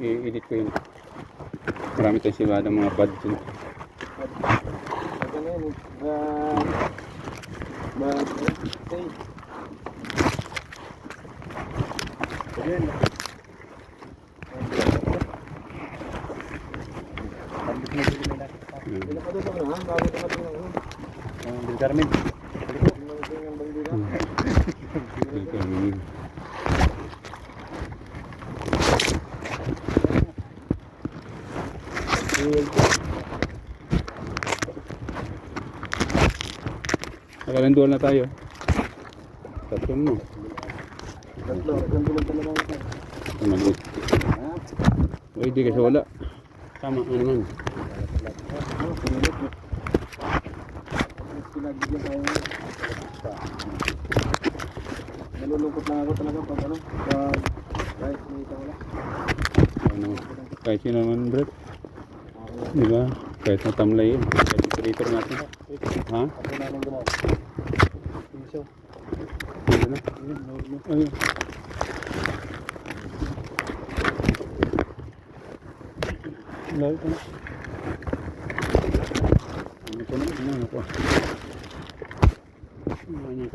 i-edit ko yun. Marami tayong sibada mga buds yun. Nakalanduan na tayo. Tatlo mo. Maliit. Uy, di kasi wala. Tama, ano naman. Nalulungkot lang ako talaga pag ano, kahit may wala. Kahit sino naman, Brett. Diba? Kahit natamlay yun. Kahit operator natin. Ha? Ako namin gumawa. Piso. Ano? Ayun. Lalo ko na. Ano ko naman? Ano ko?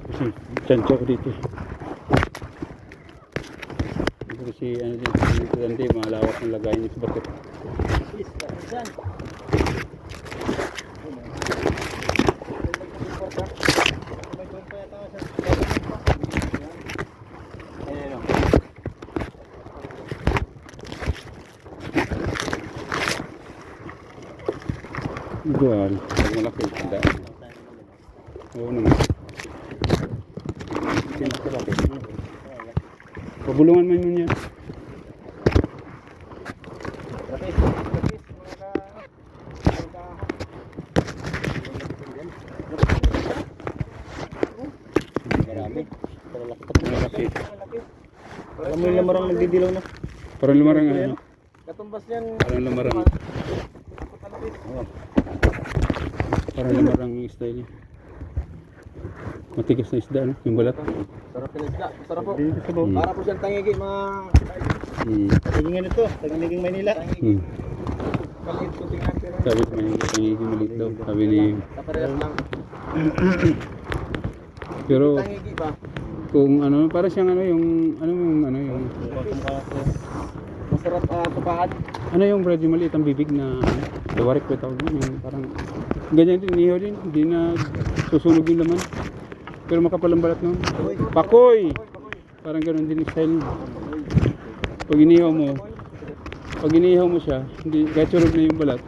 Kasi chancho ko dito. Kasi ano dito hindi malawak ng lagayan sa bato. Jual, malaki tanda. Oo naman. Pabulungan mo yun yan. Marami. Malaki. Alam mo yung lamarang nagdidilaw na? Parang lumarang ano? Katumbas yan. Parang lumarang. Parang lumarang yung isda niya. Matigas na isda, no? Yung balat. Sarap yung isda. Sarap po. Para po siyang tangigi mga... Tagingan ito. Tangiging Maynila. Maliit ko tingnan. Sabi ko may maliit daw. Sabi ni... Kaparehas lang. Pero Tangigi ba? kung ano, para siyang ano yung Masarap tupakan. ano yung bread yung maliit ang bibig na dawarik ko tawag yun, yung parang ganyan din, niho din, hindi na susunog yung laman. Pero makapal ang balat nun. Pakoy! Parang ganoon din yung style. Pag inihaw mo siya, hindi, kahit sunog na yung balat,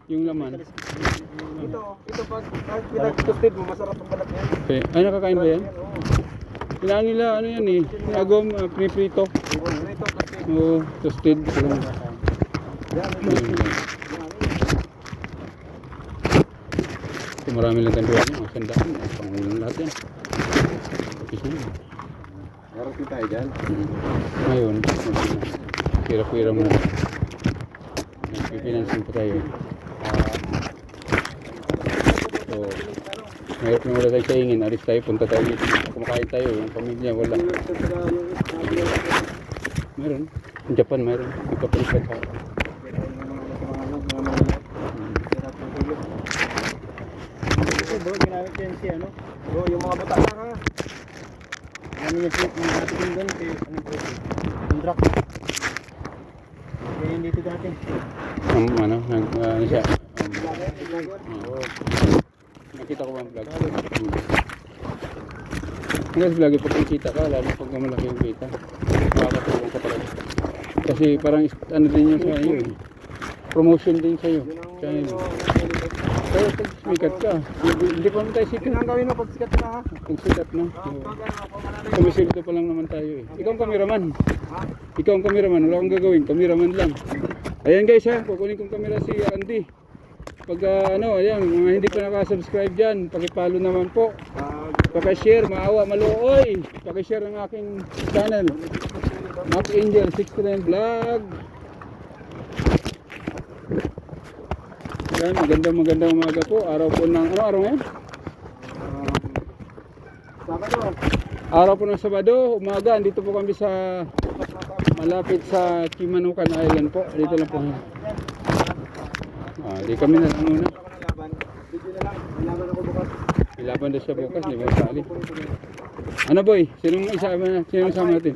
yung laman. Ito pag pinag-toasted mo, masarap ang balat niya. Okay. Ay, nakakain ba yan? Kailangan nila, ano yan eh, agom, pre-prito. Oo, toasted. So, marami lang tanduan yung sandaan. Pangulang lahat yan. Tapos na yun. Meron tayo dyan. Ngayon, pira-pira mo na. Nagpipinansin pa tayo. So, mayroon na wala tayo sa ingin. Alis tayo, punta tayo dito. Kumakain tayo. Yung pamilya, wala. Meron. Yung Japan, meron. Yung kapalitan sa bro, ginamit yan si ano? Bro, yung mga bata na ha. Ano yung flip ng ating doon kay ano bro? Contract. Kaya dito dati. ano siya? Nakita ko ang vlog. Hanggang vlog, pag kita ka, lalo pag malaki yung kita. Makakatulong ka talaga. Kasi parang ano din yun sa iyo eh. Promotion din sa iyo. Pero pag sikat ka, hindi pa naman tayo sikat. Ang gawin mo pag sikat na ha? Pag sikat na. Kumisildo pa lang naman tayo eh. Ikaw ang kameraman. Ikaw ang kameraman, wala akong gagawin, kameraman lang. Ayan guys ha, kukunin kong kamera si Andy. Pag ano, ayan, mga hindi pa nakasubscribe dyan, pakipalo naman po. Pakishare, maawa, maluoy. Pakishare ang aking channel. Mac Angel 69 Vlog. Yan, magandang umaga po. Araw po ng, ano araw ngayon? Sabado. Araw po ng Sabado, umaga, andito po kami sa Malapit sa Kimanukan Island po. Dito lang po. Di kami na lang muna. Ako ng laban. Video na lang. May laban ako bukas. Ilaban daw siya bukas, di ba sali? Ano boy? Sinong sama natin?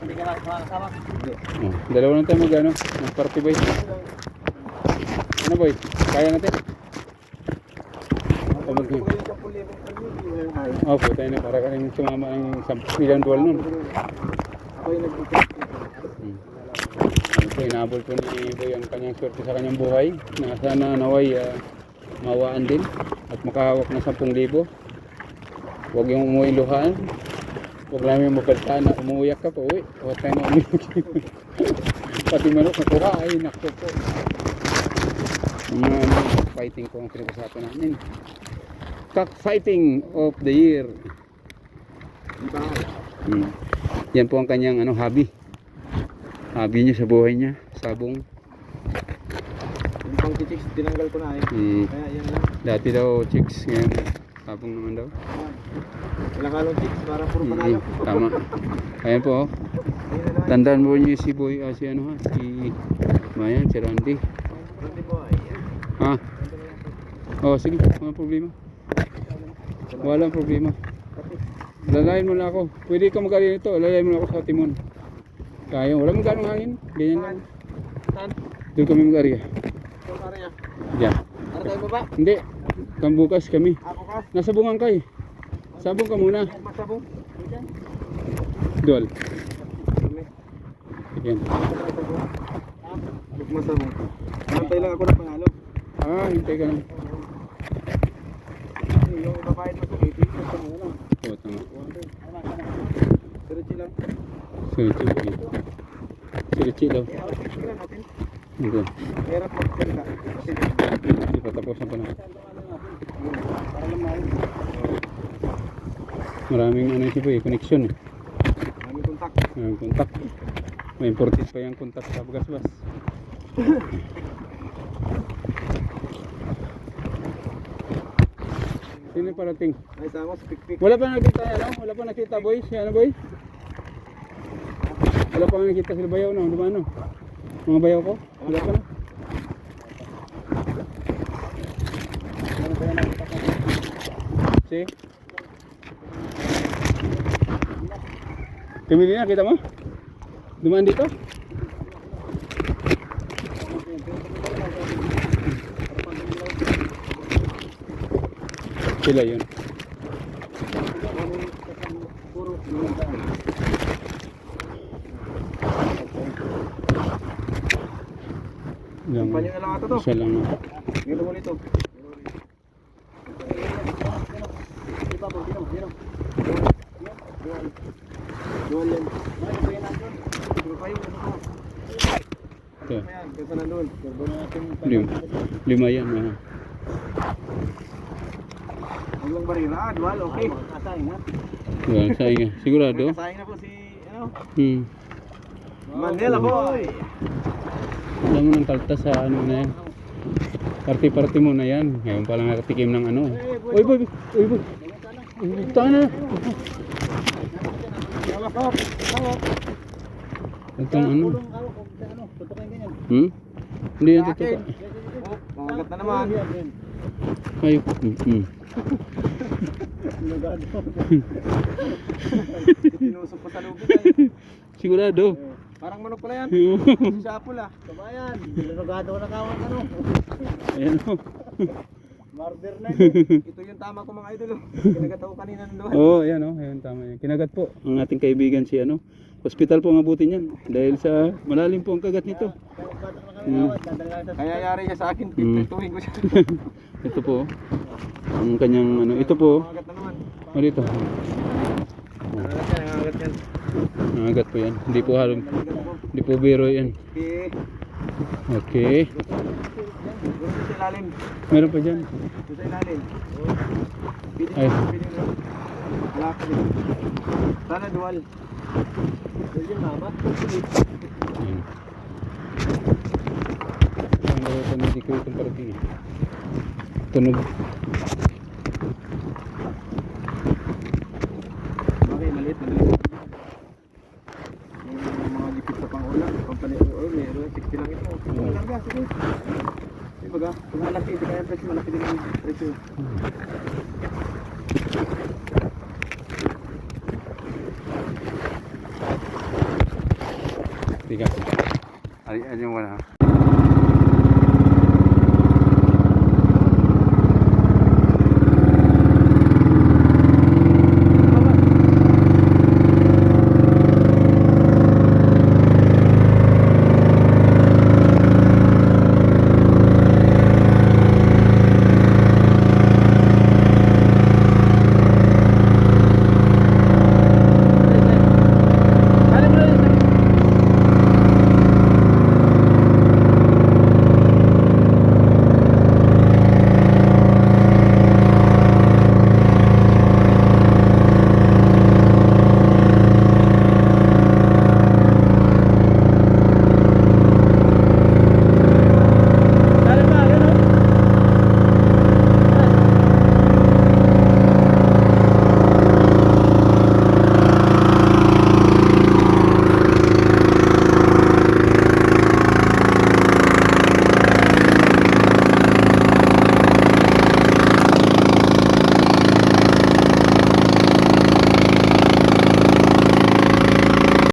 Hindi ka nakasama. Dalawa lang tayo mag-ano? Mag-party boy. Ano boy? Kaya natin? Opo, tayo na para kaming sumama ng 10 dual nun. Ako yung nag-request. Ito, inabol po ni Boy ang kanyang swerte sa kanyang buhay. Na sana naway mawaan din at makahawak ng 10,000. Huwag yung umuwi luhaan. Huwag namin yung mapaltaan na umuwiyak ka pa. Uwi, huwag tayo na umuwiyak. Pati manok nakuha ay nakto po. Mga fighting po ang pinag-usapan namin. Cockfighting of the year. Yan po ang kanyang hobby. Hobby niya sa buhay niya. Sabong. Yung pang chicks, tinanggal ko na eh. Kaya yan lang. Dati daw chicks, ngayon sabong naman daw. Walang halong chicks, para puro panalo. Tama. Ayan po. Tandaan mo niyo si Boy, si Mayan, si Randy. Randy boy. Ha? Sige, walang problema. Walang problema. Lalayin mo na ako. Pwede ka mag-alin ito. Lalayin mo na ako sa timon. Kaya, wala mong ganong hangin. Ganyan lang. Saan? Doon kami mag-area. Saan area? Diyan. Para tayo baba? Hindi. Kambukas kami. Ako ka? Nasa bungang ka eh. Sabong ka muna. Masabong? Dual. Kami. Yan. Masabong. Nantay lang ako ng panalo. Hintay ka lang. Yung ibabayad mo sa 80, gusto mo lang. Oo, tama. Diretso lang. Sirichi. Sirichi daw. Tingnan natin. Ito. Hirap magsalita. Kasi Hindi pa tapos na pa na. para lang mahal. Maraming si Boy, connection eh. Maraming kontak. Maraming kontak. May important pa yung kontak sa Bagasbas. Sino yung parating? Ay, sama sa pikpik. Wala pa nakita Wala pa nakita boy? Si boy? Wala pa nakita sila bayaw na, dumano? Mga bayaw ko? Wala pa na? Si? Tumili na, kita mo? Dumaan dito? Sila yun. Panyo na lang ata to. Isa lang na. Gito mo nito. Dual yan. Ito. Ayan, kesa nandun. Lima yan. Huwag lang barira. Dual, okay. Well, sayang. Sigurado? Kasayang na po si, Mandela boy. Alam mo ng kalta sa na yan. Party-party mo na yan. Ngayon pa lang nakatikim ng Uy boy! Uy boy! Tana! Itong Hindi yan totoo. Mangagat na naman. Ayok. Tinusok pa sa lubid ay. Sigurado. Parang manok pala yan. Si Apple Kabayan. Dinugado na kawan Ayan o. Murder na yun. Ito yung tama ko mga idol. Kinagat ako kanina nandun. Ayan o. Ayan, tama yan. Kinagat po ang ating kaibigan si hospital po mabuti niyan. Dahil sa malalim po ang kagat nito. Kaya yari siya sa akin. Pipituhin ko siya. Ito po. Ang kanyang ito po. Mangagat na naman. Dito. Nangagat yan. Nangagat po yan. Hindi po biro yan. Okay. Gusto sa ilalim. Meron pa dyan. Gusto sa ilalim. Ay. Sana dual. Yung mama. Ayan. Ang gawin pa hindi ko itong parating eh. Tunog. Okay, maliit. sige, sige. Sige baga, kung malaki, hindi kaya presyo, malaki din ang presyo. Tiga. Ay, yung wala.